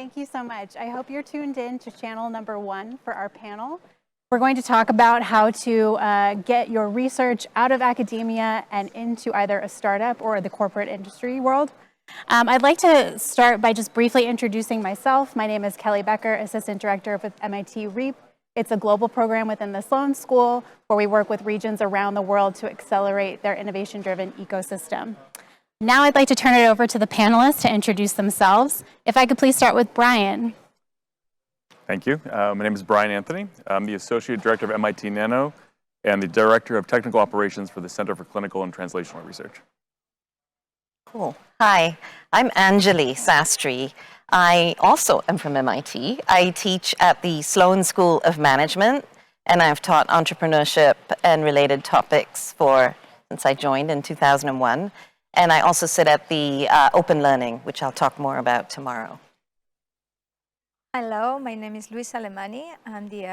Thank you so much. I hope you're tuned in to channel number 1 for our panel. We're going to talk about how to get your research out of academia and into either a startup or the corporate industry world. I'd like to start by just briefly introducing myself. My name is Kelly Becker, Assistant Director with MIT REAP. It's a global program within the Sloan School where we work with regions around the world to accelerate their innovation-driven ecosystem. Now I'd like to turn it over to the panelists to introduce themselves. If I could please start with Brian. Thank you. My name is Brian Anthony. I'm the Associate Director of MIT Nano and the Director of Technical Operations for the Center for Clinical and Translational Research. Cool. Hi, I'm Anjali Sastry. I also am from MIT. I teach at the Sloan School of Management, and I've taught entrepreneurship and related topics since I joined in 2001. And I also sit at the Open Learning, which I'll talk more about tomorrow. Hello, my name is Luisa Alemany. I'm the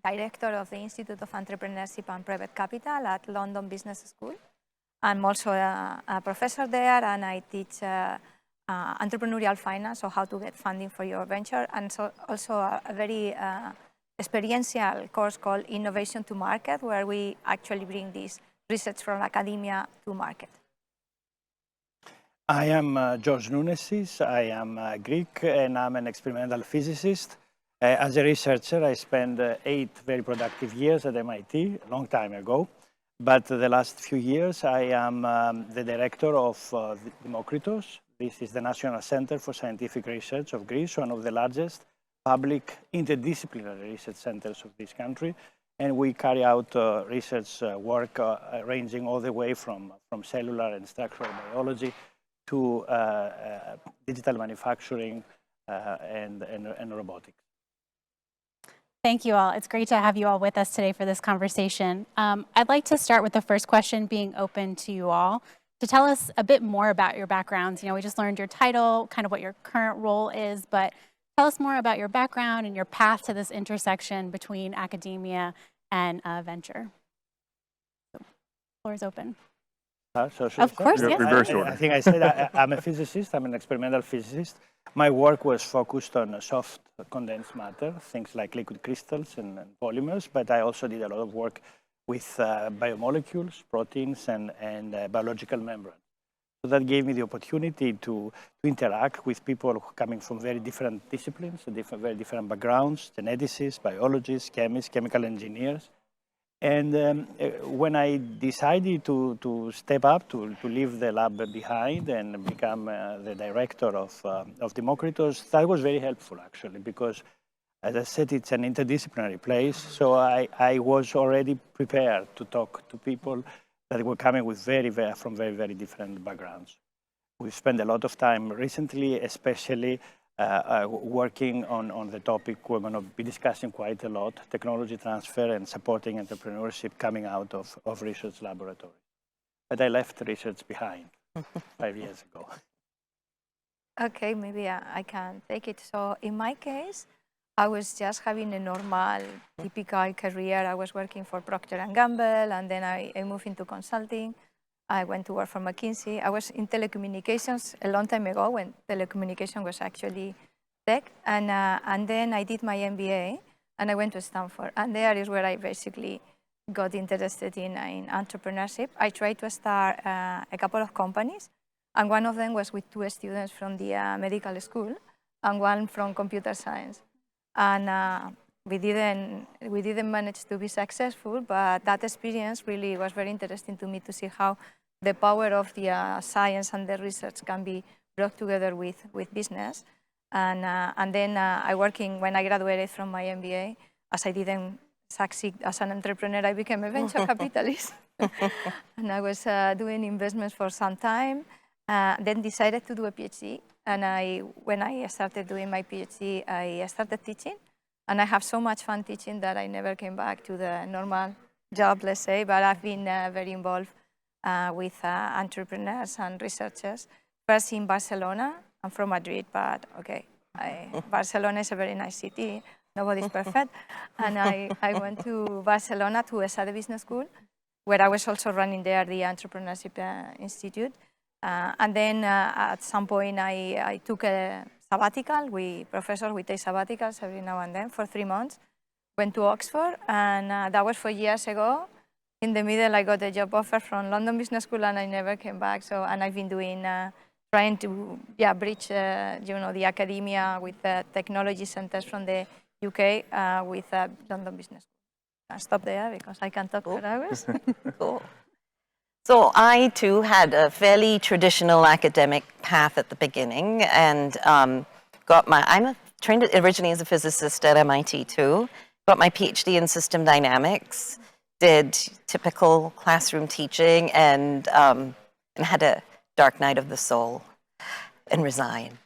Director of the Institute of Entrepreneurship and Private Capital at London Business School. I'm also a professor there, and I teach entrepreneurial finance, or how to get funding for your venture, and so also a very experiential course called Innovation to Market, where we actually bring this research from academia to market. I am George Nounesis. I am Greek, and I'm an experimental physicist. As a researcher, I spent 8 very productive years at MIT, a long time ago. But the last few years, I am the director of 𝐿𝐿. This is the National Center for Scientific Research of Greece, one of the largest public interdisciplinary research centers of this country. And we carry out research work ranging all the way from cellular and structural biology to digital manufacturing and robotics. Thank you all. It's great to have you all with us today for this conversation. I'd like to start with the first question being open to you all to tell us a bit more about your backgrounds. You know, we just learned your title, kind of what your current role is, but tell us more about your background and your path to this intersection between academia and venture. So, floor is open. Of course, yes. Reverse order. I think I said I'm a physicist. I'm an experimental physicist. My work was focused on soft condensed matter, things like liquid crystals and polymers, but I also did a lot of work with biomolecules, proteins, and biological membranes. So that gave me the opportunity to interact with people coming from very different disciplines, very different backgrounds, geneticists, biologists, chemists, chemical engineers. And when I decided to step up, to leave the lab behind and become the director of 𝐿𝐿, that was very helpful, actually, because, as I said, it's an interdisciplinary place. So I was already prepared to talk to people that were coming with from very different backgrounds. We've spent a lot of time recently, especially working on the topic we're going to be discussing quite a lot, technology transfer and supporting entrepreneurship coming out of research laboratories. But I left research behind 5 years ago. Okay, maybe I can take it. So in my case, I was just having a normal, typical career. I was working for Procter & Gamble, and then I moved into consulting. I went to work for McKinsey. I was in telecommunications a long time ago when telecommunication was actually tech. And then I did my MBA, and I went to Stanford. And there is where I basically got interested in entrepreneurship. I tried to start a couple of companies, and one of them was with 2 students from the medical school and one from computer science. And we didn't manage to be successful, but that experience really was very interesting to me to see how the power of the science and the research can be brought together with business. And then when I graduated from my MBA, as I didn't succeed as an entrepreneur, I became a venture capitalist. And I was doing investments for some time, then decided to do a PhD. And when I started doing my PhD, I started teaching. And I have so much fun teaching that I never came back to the normal job, let's say, but I've been very involved with entrepreneurs and researchers. First in Barcelona. I'm from Madrid, but okay, Barcelona is a very nice city. Nobody's perfect. And I went to Barcelona to 𝐸𝐴DE Business School, where I was also running there the Entrepreneurship Institute. And then at some point, I took sabbatical. Professors, we take sabbaticals every now and then for 3 months. Went to Oxford, and that was 4 years ago. In the middle, I got a job offer from London Business School, and I never came back. So, and I've been doing, trying to, bridge, the academia with technology centers from the UK with London Business School. I'll stop there because I can talk for hours. Cool. So I too had a fairly traditional academic path at the beginning, and I'm trained originally as a physicist at MIT too. Got my PhD in system dynamics, did typical classroom teaching, and had a dark night of the soul and resigned.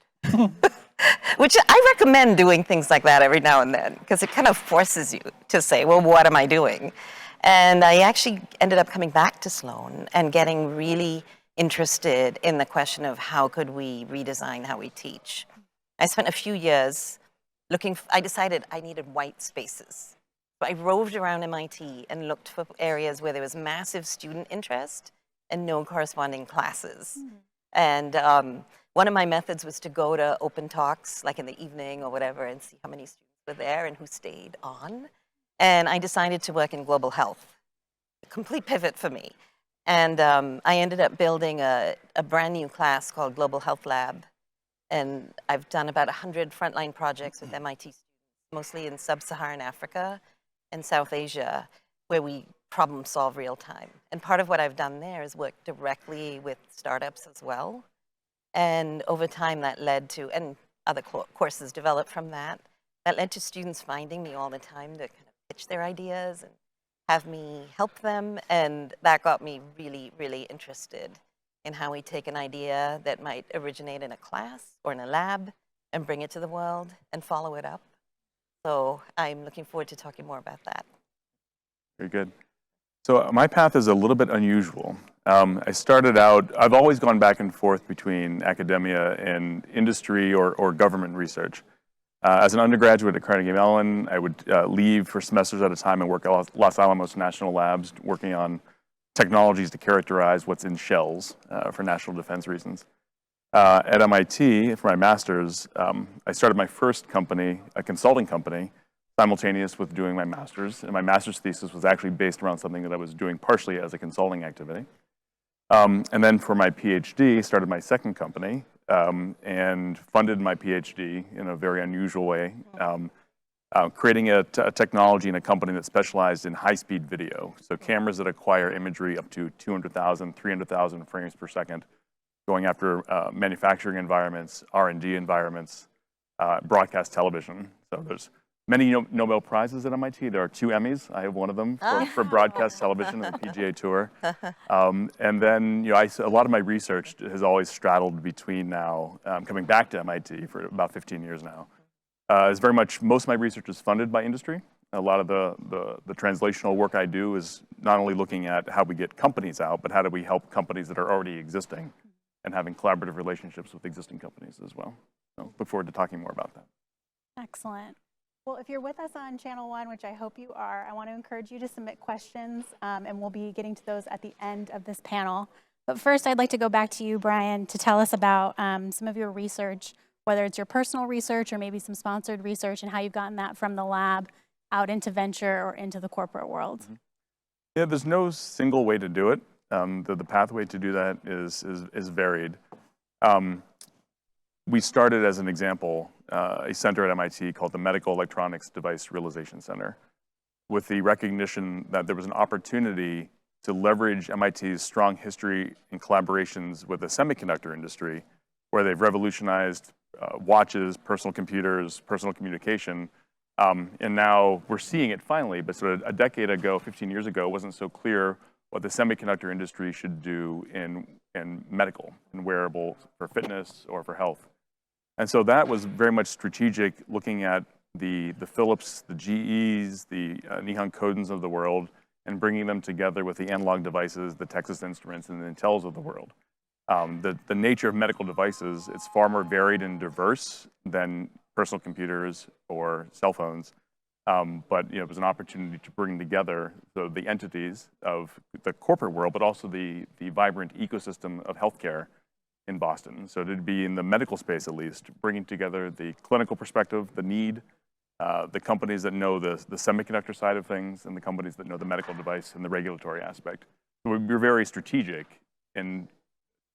Which I recommend doing things like that every now and then, because it kind of forces you to say, well, what am I doing? And I actually ended up coming back to Sloan and getting really interested in the question of how could we redesign how we teach. I spent a few years I decided I needed white spaces. So I roved around MIT and looked for areas where there was massive student interest and no corresponding classes. And one of my methods was to go to open talks, like in the evening or whatever, and see how many students were there and who stayed on. And I decided to work in global health, a complete pivot for me. And I ended up building a brand new class called Global Health Lab. And I've done about 100 frontline projects with MIT students, mostly in sub-Saharan Africa and South Asia, where we problem solve real time. And part of what I've done there is work directly with startups as well. And over time that led to, and other courses developed from that led to students finding me all the time to kind of pitch their ideas and have me help them. And that got me really, really interested in how we take an idea that might originate in a class or in a lab and bring it to the world and follow it up. So I'm looking forward to talking more about that. Very good. So my path is a little bit unusual. I started out, I've always gone back and forth between academia and industry or government research. As an undergraduate at Carnegie Mellon, I would leave for semesters at a time and work at Los Alamos National Labs, working on technologies to characterize what's in shells for national defense reasons. At MIT, for my master's, I started my first company, a consulting company, simultaneous with doing my master's. And my master's thesis was actually based around something that I was doing partially as a consulting activity. And then for my PhD, started my second company and funded my PhD in a very unusual way, creating a technology in a company that specialized in high-speed video. So cameras that acquire imagery up to 200,000, 300,000 frames per second, going after manufacturing environments, R&D environments, broadcast television. So there's many Nobel Prizes at MIT. There are 2 Emmys. I have one of them for broadcast television and the PGA Tour. And then, a lot of my research has always straddled between now, coming back to MIT for about 15 years now. It's very much, most of my research is funded by industry. A lot of the translational work I do is not only looking at how we get companies out, but how do we help companies that are already existing and having collaborative relationships with existing companies as well. So look forward to talking more about that. Excellent. Well, if you're with us on Channel 1, which I hope you are, I want to encourage you to submit questions, and we'll be getting to those at the end of this panel. But first, I'd like to go back to you, Brian, to tell us about some of your research, whether it's your personal research or maybe some sponsored research, and how you've gotten that from the lab out into venture or into the corporate world. Mm-hmm. Yeah, there's no single way to do it. The pathway to do that is varied. We started, as an example, a center at MIT called the Medical Electronics Device Realization Center, with the recognition that there was an opportunity to leverage MIT's strong history and collaborations with the semiconductor industry, where they've revolutionized watches, personal computers, personal communication. And now we're seeing it finally, but sort of a decade ago, 15 years ago, it wasn't so clear what the semiconductor industry should do in medical, in wearable, for fitness or for health. And so that was very much strategic, looking at the Philips, the GEs, the Nihon Kodens of the world, and bringing them together with the analog devices, the Texas Instruments, and the Intels of the world. The nature of medical devices, it's far more varied and diverse than personal computers or cell phones. But it was an opportunity to bring together the entities of the corporate world, but also the vibrant ecosystem of healthcare in Boston. So to be in the medical space, at least, bringing together the clinical perspective, the need, the companies that know the semiconductor side of things, and the companies that know the medical device and the regulatory aspect. So we're very strategic in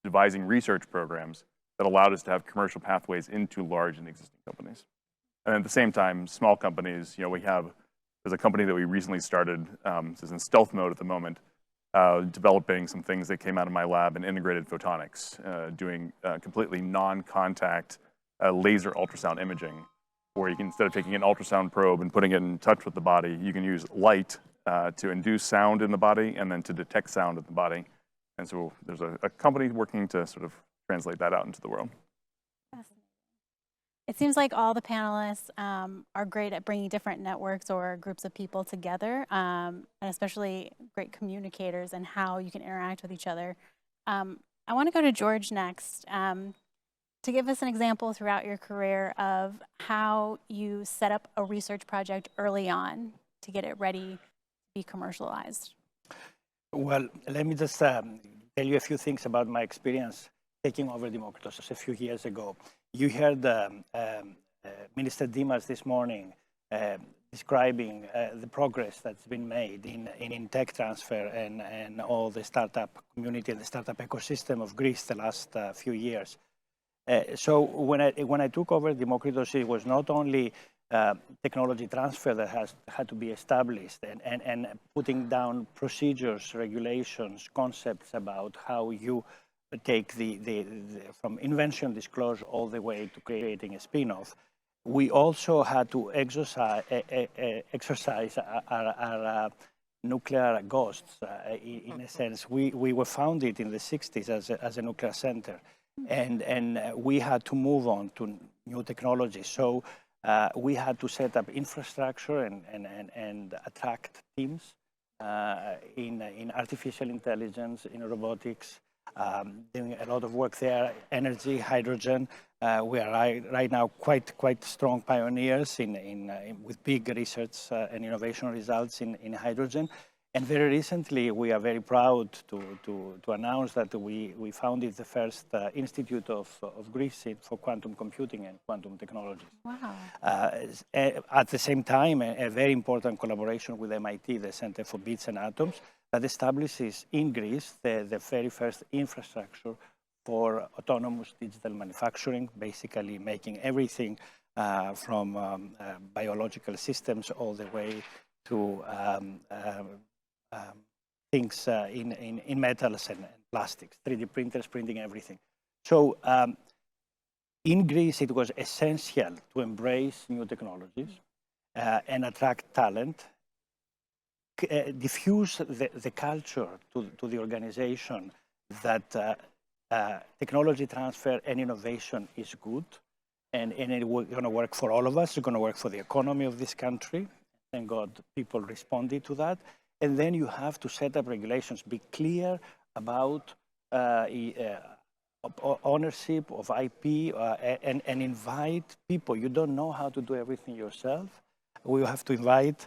devising research programs that allowed us to have commercial pathways into large and existing companies. And at the same time, small companies, there's a company that we recently started, this is in stealth mode at the moment, developing some things that came out of my lab in integrated photonics, doing completely non-contact laser ultrasound imaging, where you can, instead of taking an ultrasound probe and putting it in touch with the body, you can use light to induce sound in the body and then to detect sound in the body. And so there's a company working to sort of translate that out into the world. It seems like all the panelists are great at bringing different networks or groups of people together, and especially great communicators and how you can interact with each other. I want to go to George next to give us an example throughout your career of how you set up a research project early on to get it ready to be commercialized. Well, let me just tell you a few things about my experience taking over Democritus a few years ago. You heard Minister Dimas this morning describing the progress that's been made in tech transfer and all the startup community and the startup ecosystem of Greece the last few years. So when I took over Democritus, it was not only technology transfer that had to be established and putting down procedures, regulations, concepts about how you take from invention disclosure all the way to creating a spin-off. We also had to exercise our nuclear ghosts. In a sense, we were founded in the 60s as a nuclear center, and we had to move on to new technologies. So we had to set up infrastructure and attract teams in artificial intelligence, in robotics, doing a lot of work there, energy, hydrogen. We are right now quite strong pioneers with big research and innovation results in hydrogen. And very recently, we are very proud to announce that we founded the first institute of Greece for quantum computing and quantum technologies. Wow. At the same time, a very important collaboration with MIT, the Center for Bits and Atoms, that establishes in Greece the very first infrastructure for autonomous digital manufacturing, basically making everything from biological systems all the way to things in metals and plastics, 3D printers printing everything. So in Greece, it was essential to embrace new technologies and attract talent, diffuse the culture to the organization that technology transfer and innovation is good, and it's going to work for all of us. It's going to work for the economy of this country. Thank God people responded to that. And then you have to set up regulations, be clear about ownership of IP and invite people. You don't know how to do everything yourself. We have to invite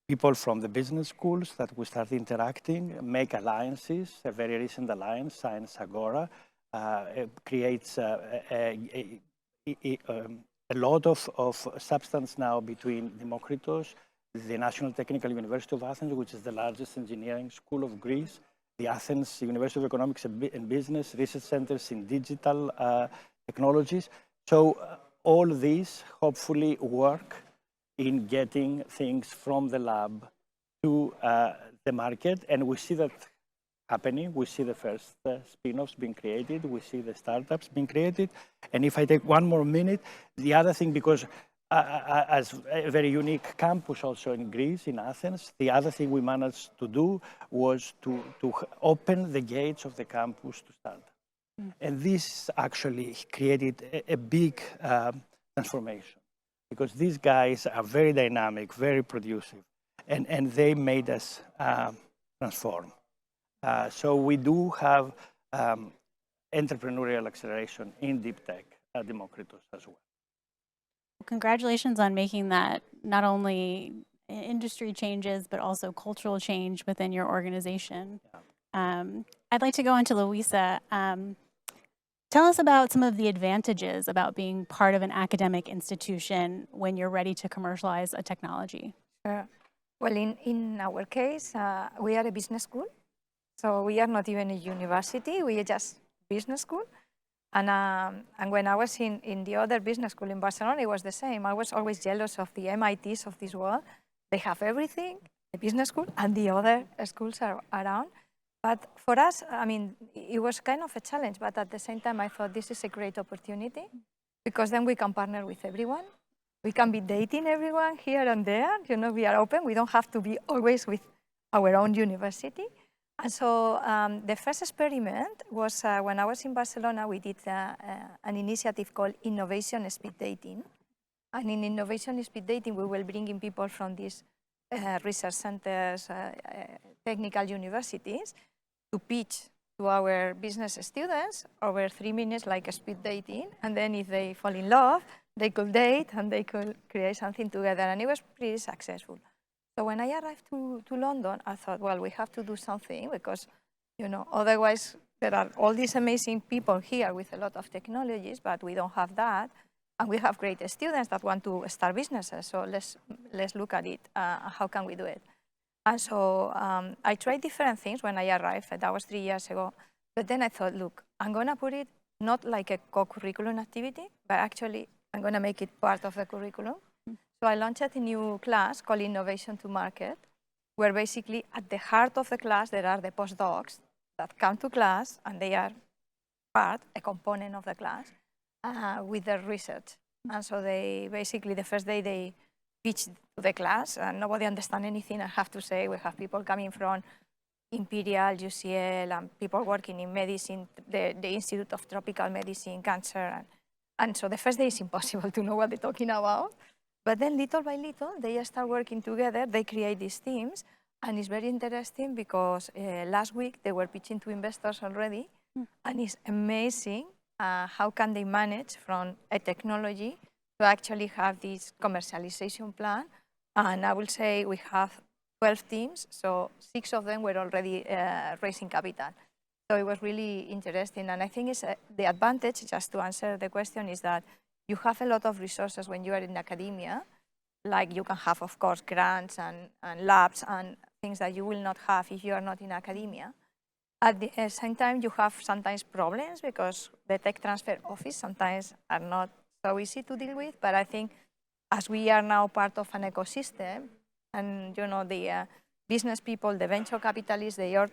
people from the business schools that we start interacting, make alliances. A very recent alliance, Science Agora, creates a lot of substance now between Democritus, the National Technical University of Athens, which is the largest engineering school of Greece, the Athens University of Economics and Business, research centers in digital technologies. So all these hopefully work in getting things from the lab to the market. And we see that happening. We see the first spin-offs being created. We see the startups being created. And if I take one more minute, the other thing, because as a very unique campus also in Greece, in Athens, the other thing we managed to do was to open the gates of the campus to startups. And this actually created a big transformation, because these guys are very dynamic, very producive, and they made us transform. So we do have entrepreneurial acceleration in deep tech at Democritus as well. Congratulations on making that not only industry changes, but also cultural change within your organization. I'd like to go into Louisa. Tell us about some of the advantages about being part of an academic institution when you're ready to commercialize a technology. Sure. Well, in our case, we are a business school. So we are not even a university, we are just business school. And when I was in the other business school in Barcelona, it was the same. I was always jealous of the MITs of this world. They have everything, the business school, and the other schools are around. But for us, I mean, it was kind of a challenge, but at the same time, I thought this is a great opportunity because then we can partner with everyone. We can be dating everyone here and there. You know, we are open. We don't have to be always with our own university. And so the first experiment was when I was in Barcelona, we did an initiative called Innovation Speed Dating. And in Innovation Speed Dating, we were bringing people from these research centers, technical universities, to pitch to our business students over 3 minutes, like a speed dating. And then if they fall in love, they could date and they could create something together. And it was pretty successful. So when I arrived to London, I thought, well, we have to do something because, you know, otherwise there are all these amazing people here with a lot of technologies, but we don't have that. And we have great students that want to start businesses. So let's look at it. How can we do it? And so I tried different things when I arrived. That was 3 years ago. But then I thought, look, I'm going to put it not like a co-curriculum activity, but actually I'm going to make it part of the curriculum. So I launched a new class called Innovation to Market, where basically at the heart of the class there are the postdocs that come to class and they are a component of the class with their research. And so they basically, the first day they pitch to the class and nobody understands anything, I have to say. We have people coming from Imperial, UCL, and people working in medicine, the Institute of Tropical Medicine, Cancer. And so the first day is impossible to know what they're talking about. But then little by little, they start working together, they create these teams, and it's very interesting because last week they were pitching to investors already, and it's amazing how can they manage from a technology to actually have this commercialization plan. And I will say we have 12 teams, so 6 of them were already raising capital. So it was really interesting, and I think it's the advantage, just to answer the question, is that you have a lot of resources when you are in academia, like you can have, of course, grants and labs and things that you will not have if you are not in academia. At the same time, you have sometimes problems because the tech transfer office sometimes are not so easy to deal with, but I think as we are now part of an ecosystem, and you know, the business people, the venture capitalists, they are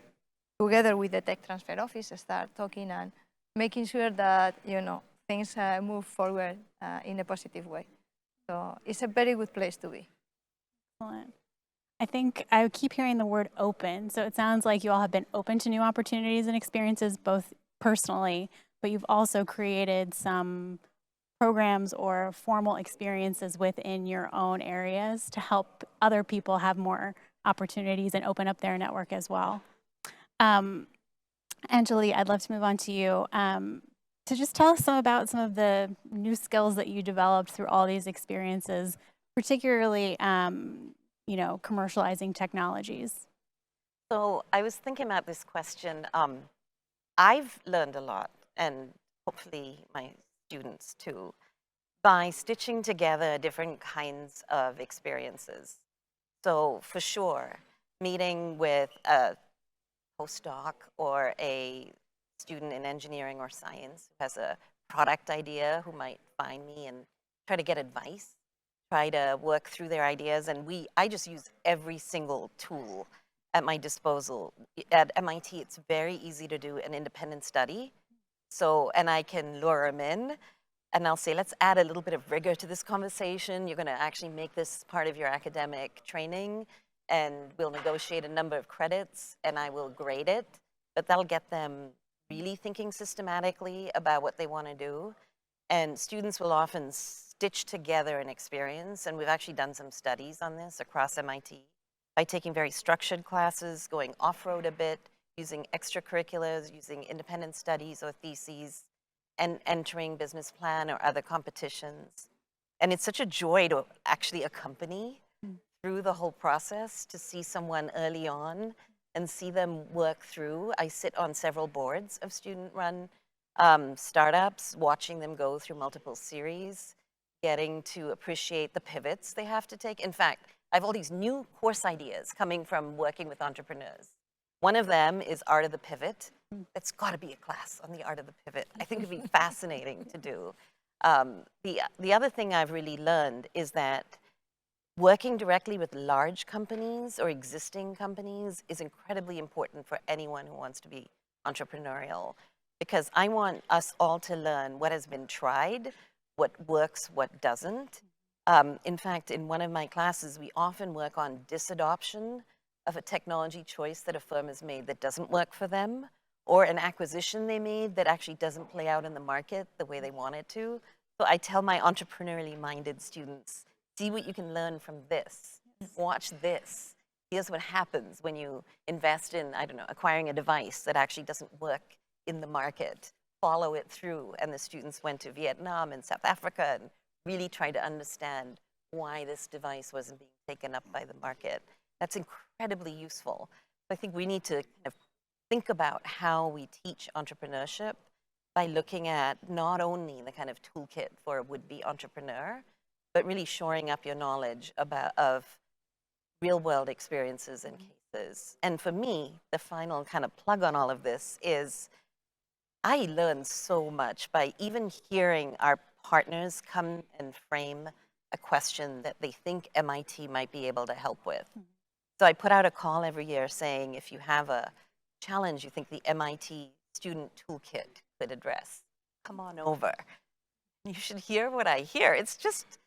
together with the tech transfer office start talking and making sure that, you know, things move forward in a positive way. So it's a very good place to be. Excellent. I think I keep hearing the word open. So it sounds like you all have been open to new opportunities and experiences, both personally, but you've also created some programs or formal experiences within your own areas to help other people have more opportunities and open up their network as well. Anjali, I'd love to move on to you. To just tell us about some of the new skills that you developed through all these experiences, particularly, you know, commercializing technologies. So I was thinking about this question. I've learned a lot, and hopefully my students too, by stitching together different kinds of experiences. So for sure, meeting with a postdoc or a student in engineering or science who has a product idea who might find me and try to get advice, try to work through their ideas. And I just use every single tool at my disposal. At MIT, it's very easy to do an independent study. So, and I can lure them in and I'll say, let's add a little bit of rigor to this conversation. You're gonna actually make this part of your academic training, and we'll negotiate a number of credits and I will grade it, but that'll get them really thinking systematically about what they want to do. And students will often stitch together an experience, and we've actually done some studies on this across MIT by taking very structured classes, going off-road a bit, using extracurriculars, using independent studies or theses, and entering business plan or other competitions. And it's such a joy to actually accompany through the whole process, to see someone early on and see them work through. I sit on several boards of student-run startups, watching them go through multiple series, getting to appreciate the pivots they have to take. In fact, I have all these new course ideas coming from working with entrepreneurs. One of them is Art of the Pivot. It's got to be a class on the Art of the Pivot. I think it'd be fascinating to do. The other thing I've really learned is that working directly with large companies or existing companies is incredibly important for anyone who wants to be entrepreneurial, because I want us all to learn what has been tried, what works, what doesn't. In fact, in one of my classes, we often work on disadoption of a technology choice that a firm has made that doesn't work for them, or an acquisition they made that actually doesn't play out in the market the way they want it to. So I tell my entrepreneurially minded students, see what you can learn from this. Watch this. Here's what happens when you invest in, I don't know, acquiring a device that actually doesn't work in the market. Follow it through. And the students went to Vietnam and South Africa and really tried to understand why this device wasn't being taken up by the market. That's incredibly useful. I think we need to kind of think about how we teach entrepreneurship by looking at not only the kind of toolkit for a would-be entrepreneur, but really shoring up your knowledge of real-world experiences and cases. And for me, the final kind of plug on all of this is I learned so much by even hearing our partners come and frame a question that they think MIT might be able to help with. So I put out a call every year saying, if you have a challenge you think the MIT student toolkit could address, come on over. You should hear what I hear. It's just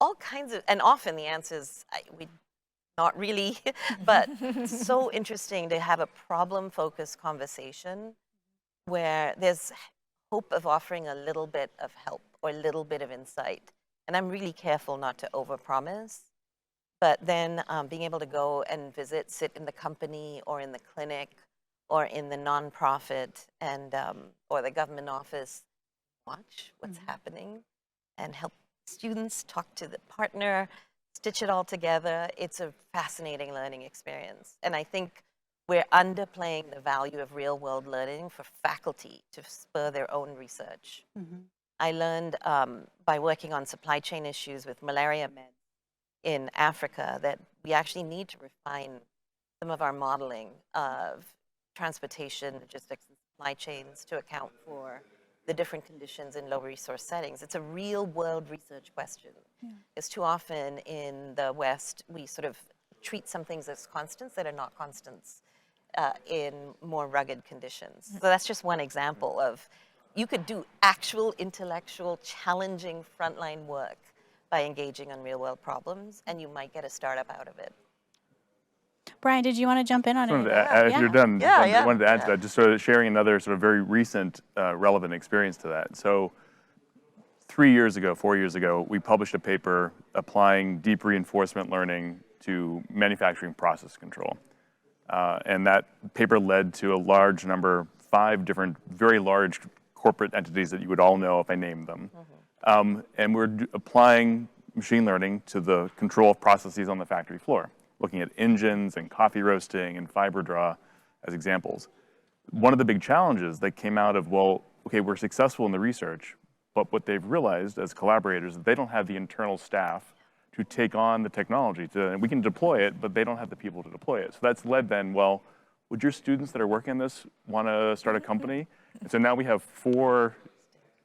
all kinds of, and often the answer is, not really, but so interesting to have a problem-focused conversation where there's hope of offering a little bit of help or a little bit of insight. And I'm really careful not to overpromise, but then being able to go and visit, sit in the company or in the clinic or in the nonprofit and or the government office, watch what's happening and help students talk to the partner, stitch it all together. It's a fascinating learning experience. And I think we're underplaying the value of real-world learning for faculty to spur their own research. I learned by working on supply chain issues with malaria meds in Africa that we actually need to refine some of our modeling of transportation, logistics, and supply chains to account for the different conditions in low resource settings. It's a real world research question. Because too often in the West, we sort of treat some things as constants that are not constants in more rugged conditions. So that's just one example of, you could do actual intellectual, challenging frontline work by engaging on real world problems, and you might get a startup out of it. Brian, did you want to jump in on it? If you're done, Yeah, I wanted to add to that, just sort of sharing another sort of very recent relevant experience to that. So 4 years ago, we published a paper applying deep reinforcement learning to manufacturing process control. And that paper led to a large number, 5 different very large corporate entities that you would all know if I named them. And we're applying machine learning to the control of processes on the factory floor, looking at engines and coffee roasting and fiber draw as examples. One of the big challenges that came out of, well, okay, we're successful in the research, but what they've realized as collaborators is they don't have the internal staff to take on the technology. And we can deploy it, but they don't have the people to deploy it. So that's led then, well, would your students that are working on this want to start a company? And so now we have 4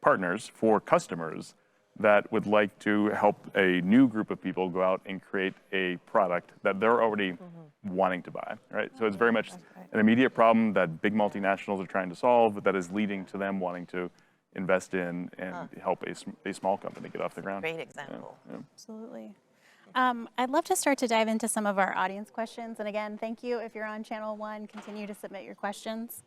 partners, 4 customers that would like to help a new group of people go out and create a product that they're already wanting to buy, right? So it's very much an immediate problem that big multinationals are trying to solve that is leading to them wanting to invest in and help a small company get off the ground. Great example. Absolutely. I'd love to start to dive into some of our audience questions. And again, thank you. If you're on Channel 1, continue to submit your questions.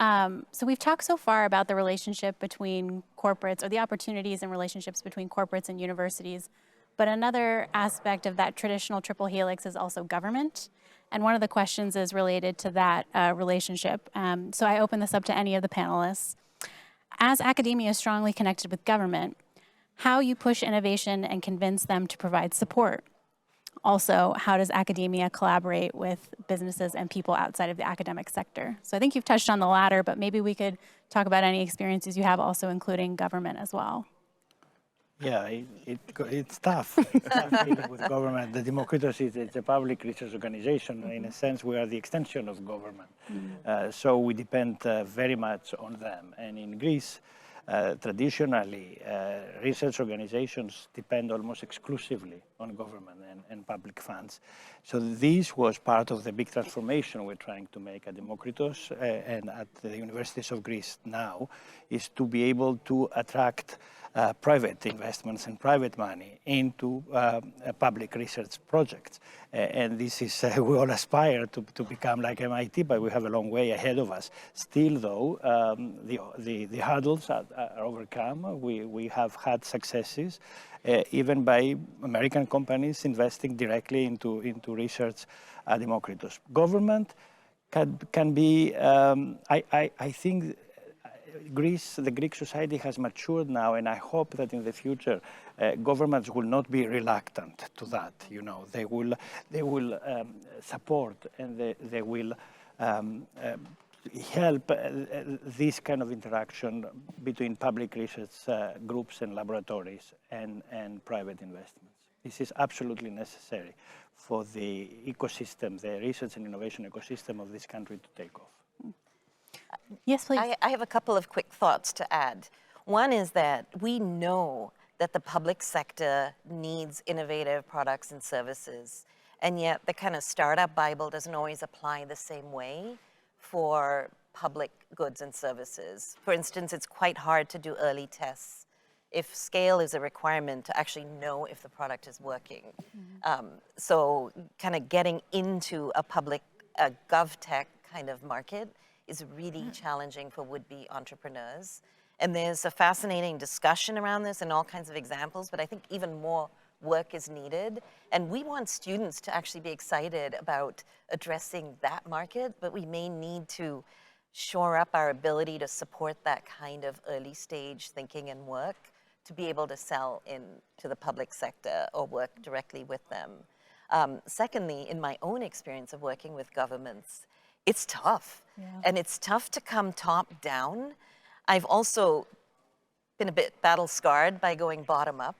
So we've talked so far about the relationship between corporates, or the opportunities and relationships between corporates and universities. But another aspect of that traditional triple helix is also government. And one of the questions is related to that relationship. So I open this up to any of the panelists. As academia is strongly connected with government, how you push innovation and convince them to provide support. also how does academia collaborate with businesses and people outside of the academic sector? So I think you've touched on the latter, but maybe we could talk about any experiences you have also including government as well. Yeah, it's tough. It's tough dealing with government. The 𝐷𝐸 is a public research organization. In a sense, we are the extension of government. So we depend very much on them. And in Greece, traditionally, research organizations depend almost exclusively on government and public funds. So this was part of the big transformation we're trying to make at 𝐷𝐸 and at the universities of Greece now, is to be able to attract private investments and private money into public research projects. And this is, we all aspire to become like MIT, but we have a long way ahead of us. Still though, the hurdles are overcome. We have had successes, even by American companies investing directly into research at 𝐷𝐸. Government can be, I think, Greece, the Greek society has matured now, and I hope that in the future governments will not be reluctant to that. You know, they will support and they will help this kind of interaction between public research groups and laboratories and private investments. This is absolutely necessary for the ecosystem, the research and innovation ecosystem of this country to take off. Yes, please. I have a couple of quick thoughts to add. One is that we know that the public sector needs innovative products and services, and yet the kind of startup Bible doesn't always apply the same way for public goods and services. For instance, it's quite hard to do early tests if scale is a requirement to actually know if the product is working. So kind of getting into a public GovTech kind of market is really challenging for would-be entrepreneurs. And there's a fascinating discussion around this and all kinds of examples, but I think even more work is needed. And we want students to actually be excited about addressing that market, but we may need to shore up our ability to support that kind of early stage thinking and work to be able to sell into the public sector or work directly with them. Secondly, in my own experience of working with governments, it's tough. And it's tough to come top down. I've also been a bit battle scarred by going bottom up,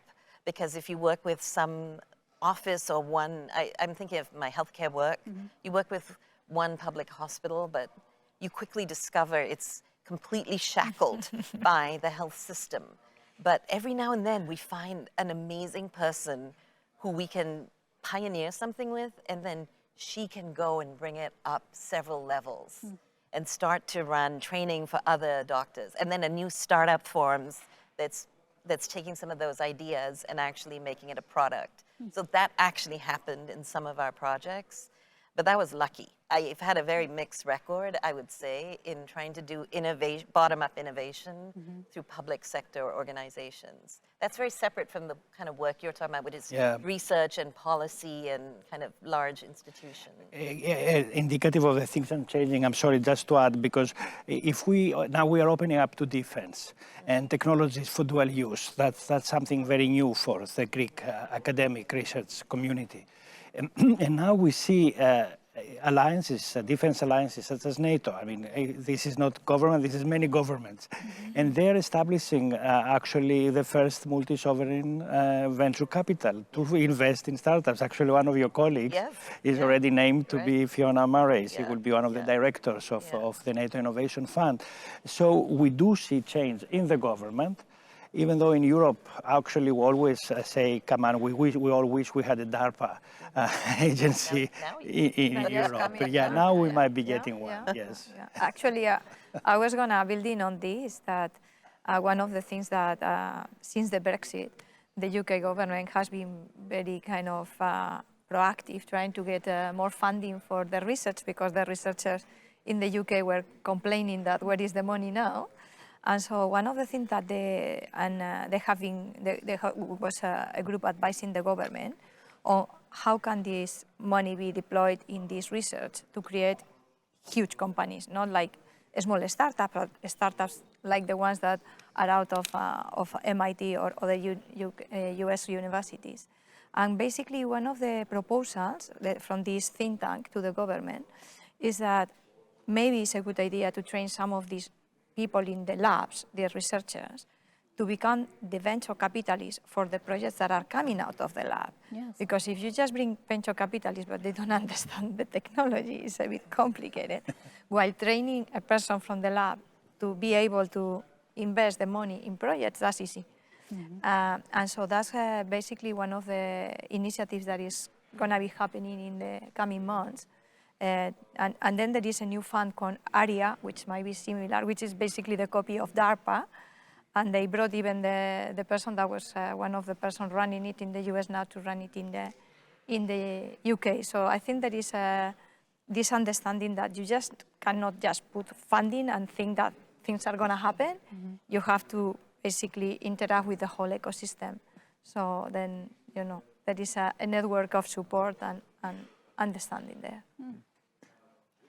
because if you work with some office or one, I'm thinking of my healthcare work, you work with one public hospital, but you quickly discover it's completely shackled by the health system. But every now and then we find an amazing person who we can pioneer something with, and then she can go and bring it up several levels and start to run training for other doctors. And then a new startup forms that's taking some of those ideas and actually making it a product. So that actually happened in some of our projects, but that was lucky. I've had a very mixed record, I would say, in trying to do bottom-up innovation through public sector organizations. That's very separate from the kind of work you're talking about, which is research and policy and kind of large institutions. Indicative of the things I'm changing, I'm sorry, just to add, because if now we are opening up to defense and technologies for dual use. That's something very new for the Greek academic research community. And now we see alliances, defense alliances such as NATO. I mean, this is not government, this is many governments. And they're establishing actually the first multi-sovereign venture capital to invest in startups. Actually, one of your colleagues is already named to be Fiona Murray. She will be one of the directors of the NATO Innovation Fund. So we do see change in the government. Even though in Europe, actually, we always say, come on, we all wish we had a DARPA agency in Europe. But yeah, now we might be getting one, yes. Actually, I was going to build in on this, that one of the things that since the Brexit, the UK government has been very kind of proactive, trying to get more funding for the research, because the researchers in the UK were complaining that where is the money now? And so one of the things that there was a group advising the government on how can this money be deployed in this research to create huge companies, not like small startups, but startups like the ones that are out of MIT or other US universities. And basically, one of the proposals from this think tank to the government is that maybe it's a good idea to train some of these people in the labs, the researchers, to become the venture capitalists for the projects that are coming out of the lab. Yes. Because if you just bring venture capitalists, but they don't understand the technology, it's a bit complicated. While training a person from the lab to be able to invest the money in projects, that's easy. And so that's basically one of the initiatives that is going to be happening in the coming months. And then there is a new fund called ARIA, which might be similar, which is basically the copy of DARPA. And they brought even the person that was one of the person running it in the US now to run it in the UK. So I think there is this understanding that you just cannot just put funding and think that things are going to happen. You have to basically interact with the whole ecosystem. So then, you know, there is a network of support and understanding there.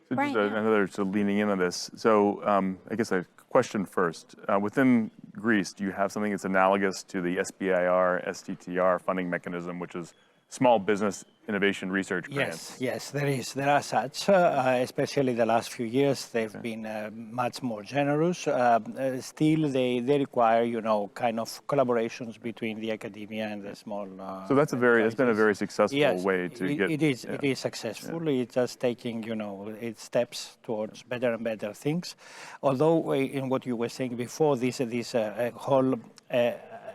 So Brian, just another, so leaning in on this. So I guess a question first. Within Greece, do you have something that's analogous to the SBIR, STTR funding mechanism, which is Small Business Innovation Research Grants? Yes, there is. There are such, especially the last few years, they've been much more generous. Still, they require, you know, kind of collaborations between the academia and the small. So that's been a very successful way to get. It is successful. It's just taking, you know, it's steps towards better and better things. Although, in what you were saying before, this whole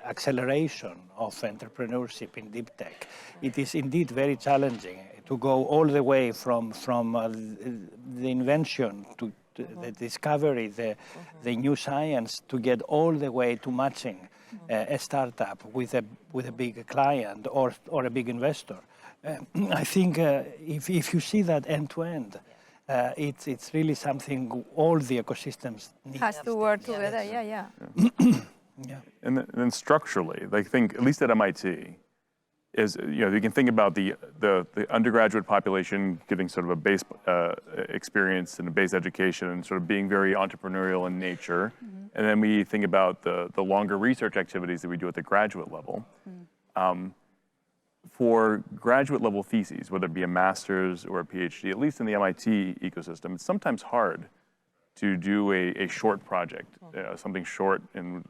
acceleration of entrepreneurship in deep tech, it is indeed very challenging to go all the way from the invention to the discovery, the new science, to get all the way to matching a startup with a big client or a big investor. I think if you see that end to end, it's really something all the ecosystems need. Has to work together, yeah. Yeah. And then structurally, I think, at least at MIT, is, you know, you can think about the undergraduate population getting sort of a base experience and a base education and sort of being very entrepreneurial in nature. And then we think about the longer research activities that we do at the graduate level. For graduate level theses, whether it be a master's or a PhD, at least in the MIT ecosystem, it's sometimes hard to do a short project, something short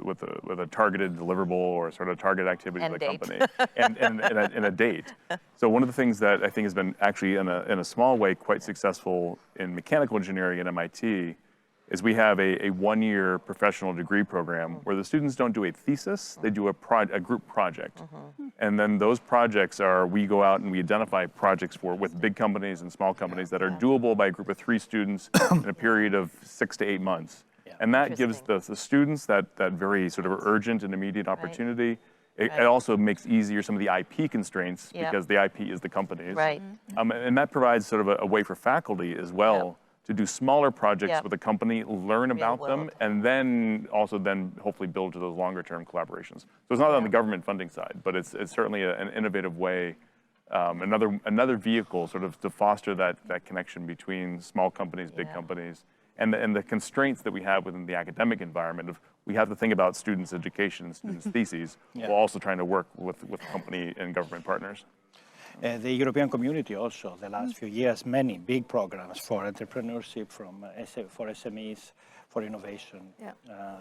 with a targeted deliverable or sort of target activity of the company, and a date. So one of the things that I think has been actually in a small way quite successful in mechanical engineering at MIT is we have a one-year professional degree program where the students don't do a thesis, they do a group project. And then those projects we go out and we identify projects with big companies and small companies that are doable by a group of 3 students in a period of 6 to 8 months. And that gives the students that very sort of urgent and immediate opportunity. It also makes easier some of the IP constraints because the IP is the company's. And that provides sort of a way for faculty as well to do smaller projects with a company, learn about them, and then hopefully build to those longer term collaborations. So it's not on the government funding side, but it's certainly an innovative way, another vehicle sort of to foster that connection between small companies, big companies, and the constraints that we have within the academic environment of we have to think about students' education and students' theses, while also trying to work with company and government partners. The European community also, the last few years, many big programs for entrepreneurship, for SMEs, for innovation.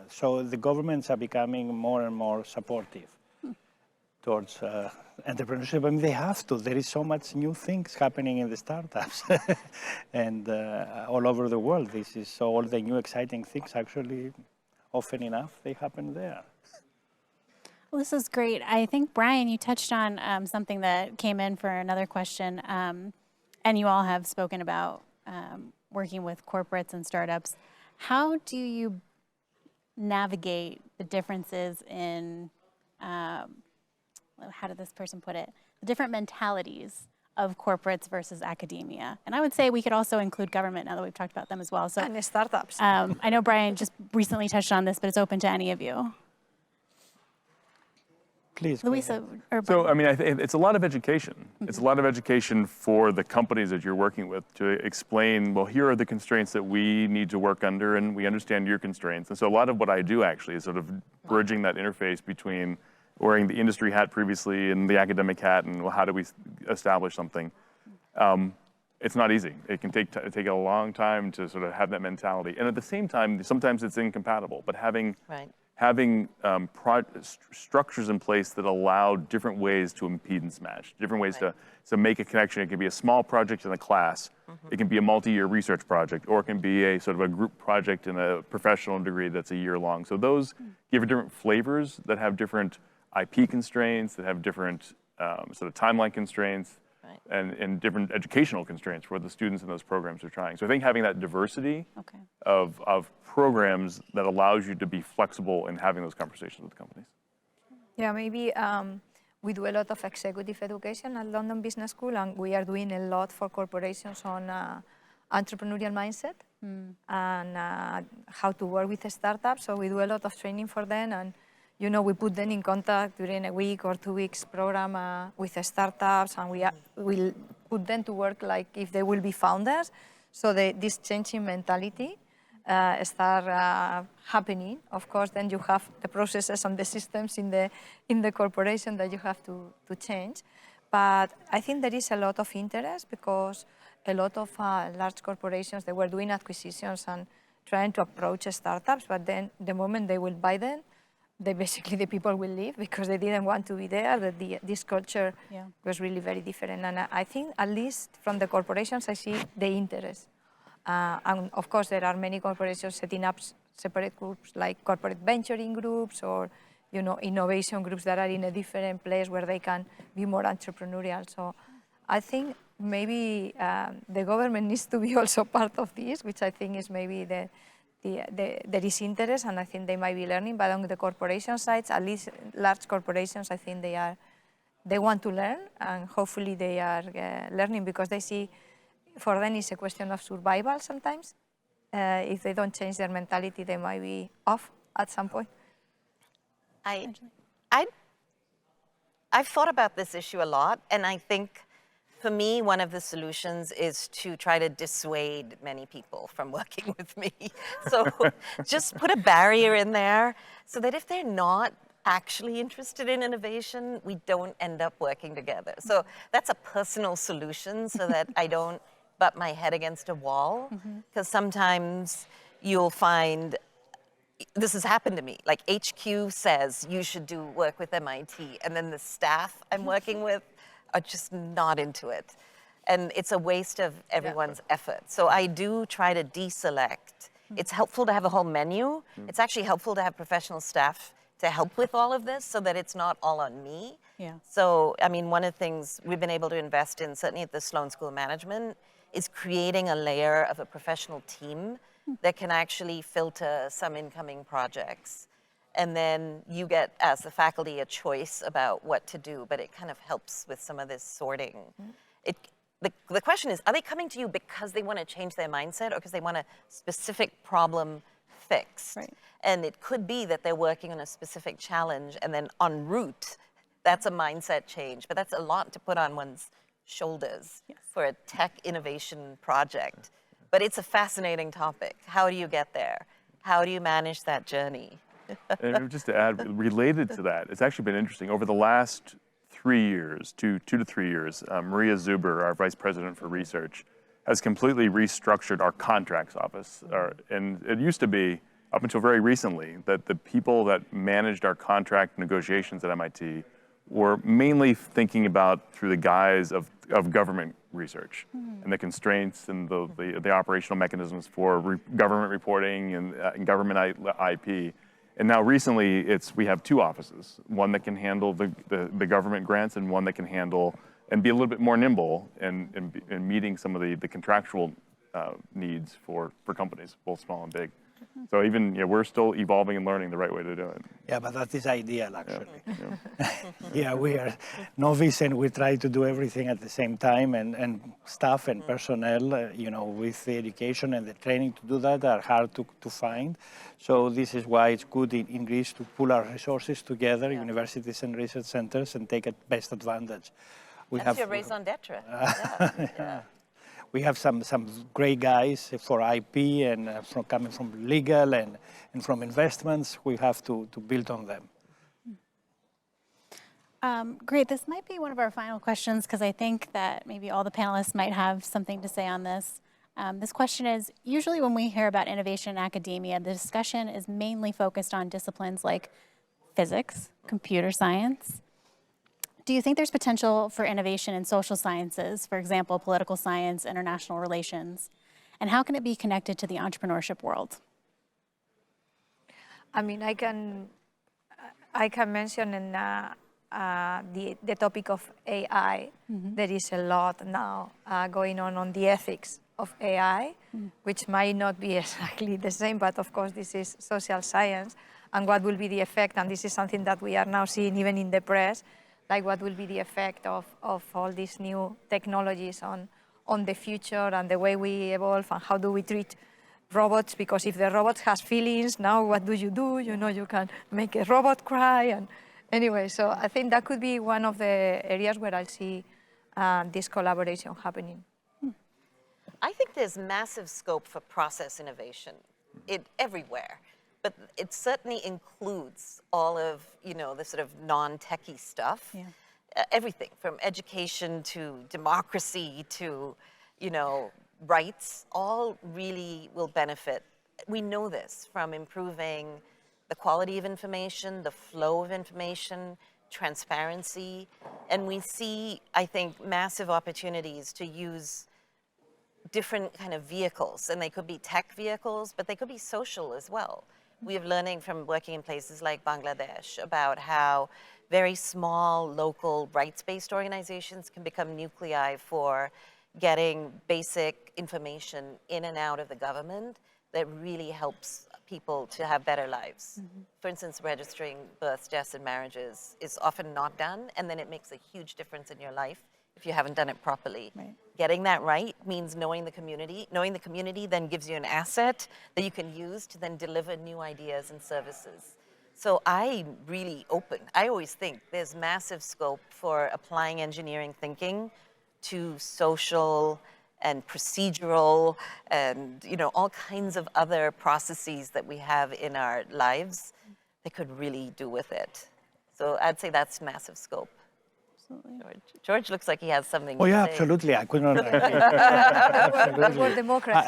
So the governments are becoming more and more supportive towards entrepreneurship. I mean, they have to. There is so much new things happening in the startups and all over the world. So all the new exciting things actually, often enough, they happen there. Well, this is great. I think, Brian, you touched on something that came in for another question, and you all have spoken about working with corporates and startups. How do you navigate the differences in, how did this person put it, the different mentalities of corporates versus academia? And I would say we could also include government now that we've talked about them as well. So, and startups. I know Brian just recently touched on this, but it's open to any of you. Please. Luisa, or So, I mean, it's a lot of education. It's a lot of education for the companies that you're working with to explain, well, here are the constraints that we need to work under, and we understand your constraints. And so a lot of what I do actually is sort of bridging that interface between wearing the industry hat previously and the academic hat, and well, how do we establish something? It's not easy. It can take a long time to sort of have that mentality. And at the same time, sometimes it's incompatible, but having structures in place that allow different ways to impedance match, different ways to make a connection. It can be a small project in a class. It can be a multi-year research project, or it can be a sort of a group project in a professional degree that's a year long. So those give different flavors that have different IP constraints, that have different sort of timeline constraints, and different educational constraints for the students in those programs are trying. So I think having that diversity of programs that allows you to be flexible in having those conversations with companies. Yeah, maybe we do a lot of executive education at London Business School, and we are doing a lot for corporations on entrepreneurial mindset and how to work with startups. So we do a lot of training for them, and you know, we put them in contact during a week or 2 weeks program with the startups, and we'll put them to work like if they will be founders. So this changing mentality start happening. Of course, then you have the processes and the systems in the corporation that you have to change. But I think there is a lot of interest because a lot of large corporations, they were doing acquisitions and trying to approach startups, but then the moment they will buy them, the people will leave because they didn't want to be there. This culture was really very different. And I think, at least from the corporations, I see the interest. And of course, there are many corporations setting up separate groups, like corporate venturing groups or, you know, innovation groups that are in a different place where they can be more entrepreneurial. So I think maybe the government needs to be also part of this, which I think is maybe there is interest, and I think they might be learning. But on the corporation sides, at least large corporations, I think they want to learn, and hopefully they are learning because they see, for them it's a question of survival sometimes. If they don't change their mentality, they might be off at some point. I've thought about this issue a lot, and I think for me, one of the solutions is to try to dissuade many people from working with me. So just put a barrier in there so that if they're not actually interested in innovation, we don't end up working together. So that's a personal solution so that I don't butt my head against a wall. Because sometimes you'll find, this has happened to me, like HQ says you should do work with MIT, and then the staff I'm working with are just not into it. And it's a waste of everyone's effort. So I do try to deselect. It's helpful to have a whole menu. It's actually helpful to have professional staff to help with all of this so that it's not all on me. So, I mean, one of the things we've been able to invest in, certainly at the Sloan School of Management, is creating a layer of a professional team that can actually filter some incoming projects. And then you get, as the faculty, a choice about what to do, but it kind of helps with some of this sorting. The question is, are they coming to you because they want to change their mindset or because they want a specific problem fixed? And it could be that they're working on a specific challenge, and then en route, that's a mindset change. But that's a lot to put on one's shoulders for a tech innovation project. But it's a fascinating topic. How do you get there? How do you manage that journey? And just to add, related to that, it's actually been interesting. Over the last 3 years, two to 3 years, Maria Zuber, our Vice President for Research, has completely restructured our contracts office. And it used to be, up until very recently, that the people that managed our contract negotiations at MIT were mainly thinking about through the guise of government research and the constraints and the operational mechanisms for government reporting and government IP. And now recently, we have 2 offices, one that can handle the government grants and one that can handle and be a little bit more nimble in meeting some of the contractual needs for companies, both small and big. So even, we're still evolving and learning the right way to do it. Yeah, but that is ideal, actually. Yeah, we are novice and we try to do everything at the same time, and staff and personnel, with the education and the training to do that are hard to find. So this is why it's good in Greece to pull our resources together, universities and research centers, and take best advantage. That's your raison d'etre. We have some great guys for IP and coming from legal and from investments. We have to build on them. Great. This might be one of our final questions because I think that maybe all the panelists might have something to say on this. This question is, usually when we hear about innovation in academia, the discussion is mainly focused on disciplines like physics, computer science. Do you think there's potential for innovation in social sciences, for example, political science, international relations? And how can it be connected to the entrepreneurship world? I mean, I can mention in the topic of AI. There is a lot now going on the ethics of AI, which might not be exactly the same, but of course this is social science, and what will be the effect, and this is something that we are now seeing even in the press, like what will be the effect of all these new technologies on the future and the way we evolve, and how do we treat robots, because if the robot has feelings, now what do? You know, you can make a robot cry, and anyway, so I think that could be one of the areas where I see this collaboration happening. I think there's massive scope for process innovation everywhere, but it certainly includes all of, you know, the sort of non-techie stuff. Yeah. Everything from education to democracy to, you know, rights, all really will benefit. We know this from improving the quality of information, the flow of information, transparency, and we see, I think, massive opportunities to use different kind of vehicles, and they could be tech vehicles, but they could be social as well. We have learning from working in places like Bangladesh about how very small, local, rights-based organizations can become nuclei for getting basic information in and out of the government that really helps people to have better lives. For instance, registering births, deaths, and marriages is often not done, and then it makes a huge difference in your life if you haven't done it properly. Right. Getting that right means knowing the community. Knowing the community then gives you an asset that you can use to then deliver new ideas and services. So I'm really open. I always think there's massive scope for applying engineering thinking to social and procedural and, you know, all kinds of other processes that we have in our lives that could really do with it. So I'd say that's massive scope. Absolutely. George looks like he has something Oh to yeah, say. absolutely. I could not. That's what democracy.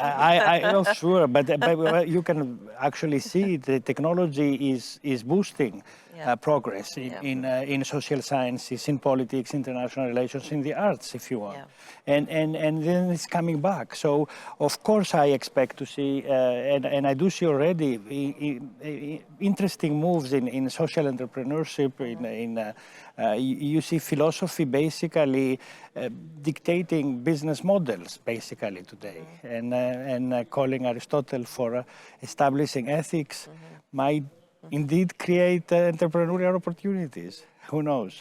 Oh, sure, but you can actually see the technology is boosting progress in social sciences, in politics, international relations, in the arts, if you want, and then it's coming back. So of course I expect to see, and I do see already interesting moves in social entrepreneurship. You see philosophy basically dictating business models basically today, and calling Aristotle for establishing ethics might indeed create entrepreneurial opportunities. Who knows?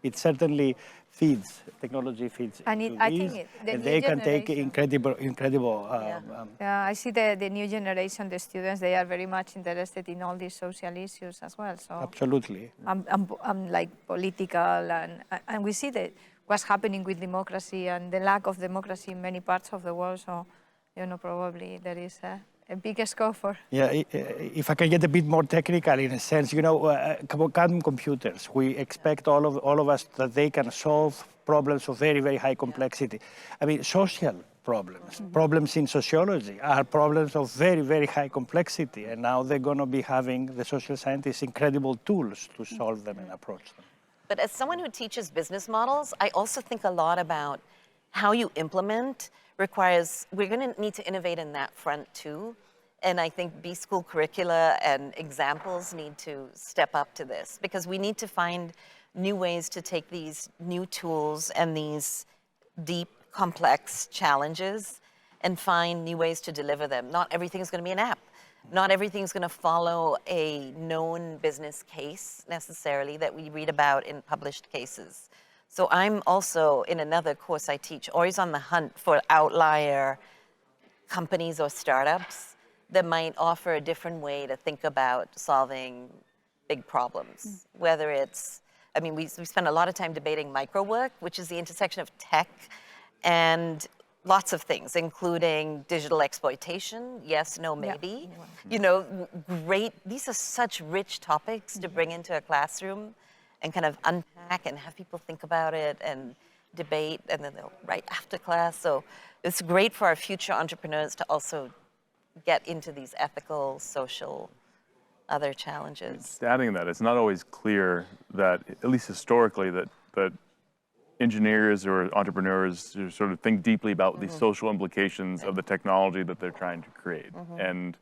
It certainly feeds, technology feeds And into I these, think the and new they can take generation- incredible. I see the new generation, the students, they are very much interested in all these social issues as well. So Absolutely. I'm like political, and we see that what's happening with democracy and the lack of democracy in many parts of the world. So, you know, probably there is a big scope for. Yeah, if I can get a bit more technical in a sense, you know, quantum computers, we expect all of us that they can solve problems of very, very high complexity. I mean, social problems, problems in sociology are problems of very, very high complexity, and now they're going to be having the social scientists incredible tools to solve them and approach them. But as someone who teaches business models, I also think a lot about how you implement requires, we're going to need to innovate in that front too. And I think B-School curricula and examples need to step up to this, because we need to find new ways to take these new tools and these deep, complex challenges and find new ways to deliver them. Not everything is going to be an app. Not everything's going to follow a known business case necessarily that we read about in published cases. So I'm also, in another course I teach, always on the hunt for outlier companies or startups that might offer a different way to think about solving big problems. Whether it's, I mean, we spend a lot of time debating microwork, which is the intersection of tech and lots of things, including digital exploitation, yes, no, maybe. You know, great, these are such rich topics to bring into a classroom and kind of unpack and have people think about it and debate, and then they'll write after class. So it's great for our future entrepreneurs to also get into these ethical, social, other challenges. Just adding that, it's not always clear that, at least historically, that engineers or entrepreneurs sort of think deeply about the social implications of the technology that they're trying to create, and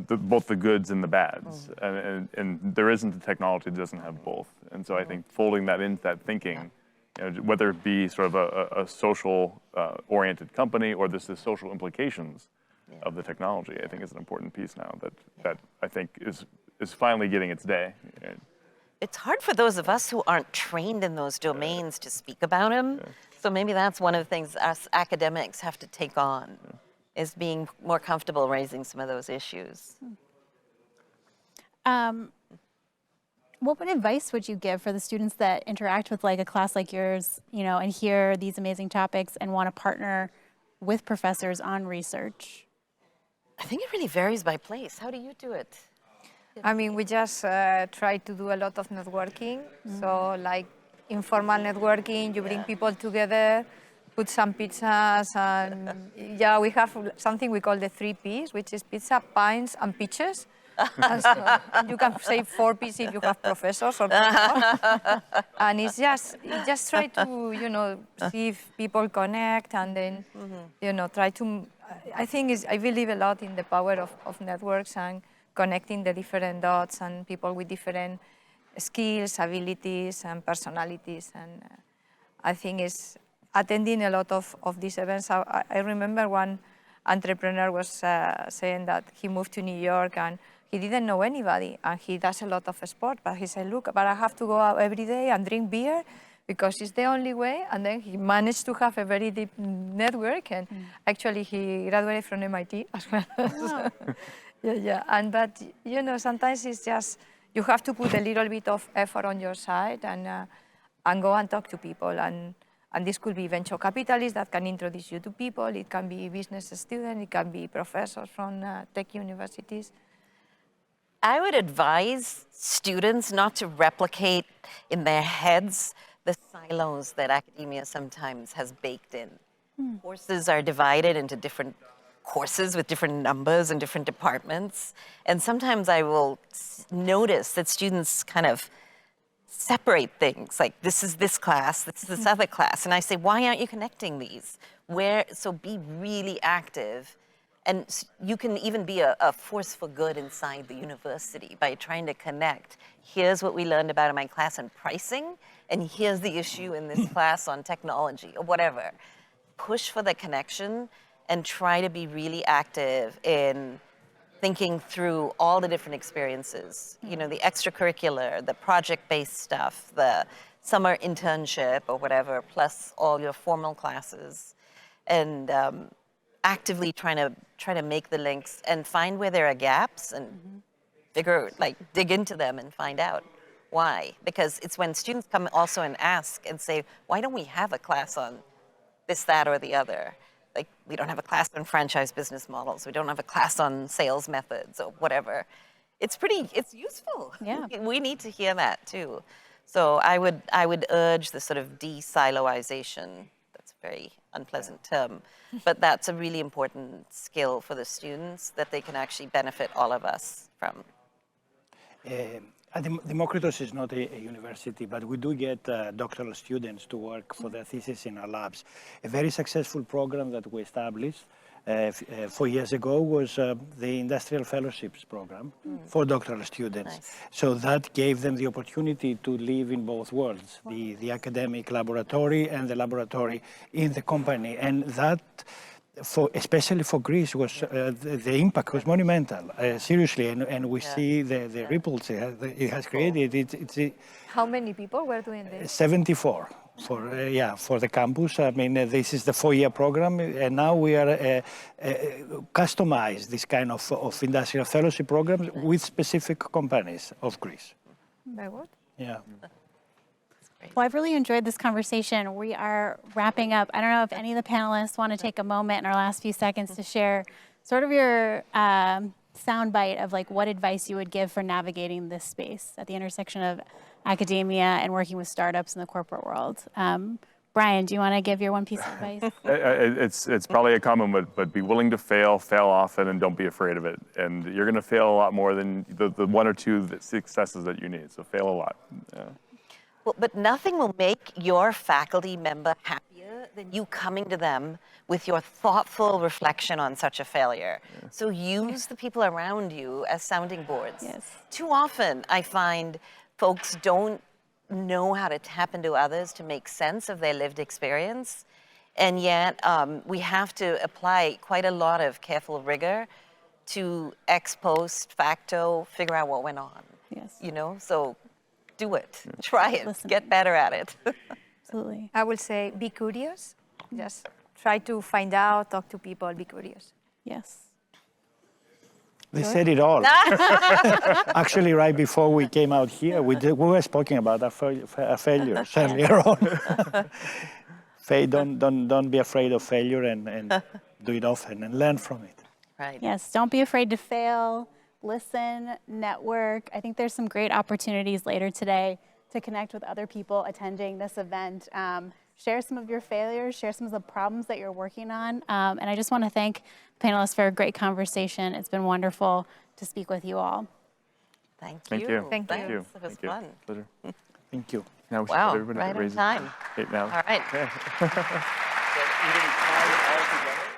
both the goods and the bads. And there isn't a technology that doesn't have both. And so I think folding that into that thinking, whether it be sort of a social oriented company or the social implications of the technology, I think is an important piece now that I think is finally getting its day. It's hard for those of us who aren't trained in those domains to speak about them. So maybe that's one of the things us academics have to take on, is being more comfortable raising some of those issues. What advice would you give for the students that interact with like a class like yours, and hear these amazing topics and want to partner with professors on research? I think it really varies by place. How do you do it? I mean, we just try to do a lot of networking. So like informal networking, you bring people together, put some pizzas, and yeah, we have something we call the 3 Ps, which is pizza, pints, and pitches. And so you can say 4 Ps if you have professors or not. And it's just try to, see if people connect, and then, try to, I believe a lot in the power of networks and connecting the different dots and people with different skills, abilities, and personalities. And I think it's attending a lot of these events. I remember one entrepreneur was saying that he moved to New York and he didn't know anybody, and he does a lot of sport, but he said, look, but I have to go out every day and drink beer because it's the only way. And then he managed to have a very deep network, and actually he graduated from MIT as well. Wow. But sometimes it's just, you have to put a little bit of effort on your side and go and talk to people. And this could be venture capitalists that can introduce you to people. It can be business students. It can be professors from tech universities. I would advise students not to replicate in their heads the silos that academia sometimes has baked in. Courses are divided into different courses with different numbers and different departments. And sometimes I will notice that students kind of separate things, like this is this class, this is this other class. And I say, why aren't you connecting these? So be really active. And you can even be a force for good inside the university by trying to connect. Here's what we learned about in my class on pricing, and here's the issue in this class on technology, or whatever. Push for the connection and try to be really active in thinking through all the different experiences. The extracurricular, the project-based stuff, the summer internship or whatever, plus all your formal classes. And actively try to make the links and find where there are gaps and dig into them and find out why. Because it's when students come also and ask and say, why don't we have a class on this, that, or the other? Like, we don't have a class on franchise business models. We don't have a class on sales methods or whatever. It's useful. Yeah. We need to hear that too. So I would urge the sort of de-siloization. That's a very unpleasant term, but that's a really important skill for the students that they can actually benefit all of us from. Democritus is not a university, but we do get doctoral students to work for their thesis in our labs. A very successful program that we established 4 years ago was the Industrial Fellowships program for doctoral students. Nice. So that gave them the opportunity to live in both worlds, the academic laboratory and the laboratory in the company. And that, especially for Greece, was the impact was monumental, seriously, and we see the ripples it has created. How many people were doing this? 74 for the campus. I mean, this is the 4-year program, and now we are customize this kind of industrial fellowship programs with specific companies of Greece. Very good. Yeah. Well, I've really enjoyed this conversation. We are wrapping up. I don't know if any of the panelists want to take a moment in our last few seconds to share sort of your soundbite of like what advice you would give for navigating this space at the intersection of academia and working with startups in the corporate world. Brian, do you want to give your one piece of advice? It's probably a common, but be willing to fail often, and don't be afraid of it. And you're going to fail a lot more than the one or two successes that you need. So fail a lot. Yeah. Well, but nothing will make your faculty member happier than you coming to them with your thoughtful reflection on such a failure. Yeah. So use the people around you as sounding boards. Yes. Too often, I find folks don't know how to tap into others to make sense of their lived experience. And yet, we have to apply quite a lot of careful rigor to ex post facto figure out what went on. Yes. You know, so do it, try it, Listen. get better at it. Absolutely. I will say be curious. Just try to find out, talk to people, be curious. Yes. They said it all. Actually, right before we came out here, we were speaking about our failures earlier on. Don't be afraid of failure and do it often and learn from it. Right. Yes, don't be afraid to fail, listen, network. I think there's some great opportunities later today to connect with other people attending this event. Share some of your failures, share some of the problems that you're working on. And I just want to thank the panelists for a great conversation. It's been wonderful to speak with you all. Thank you. Thank you. Thank you. Thank you. It was Thank you. fun. Pleasure. Thank you. Now we should Wow, let everybody right on raise time. it now. All right. Okay. So eating time all together.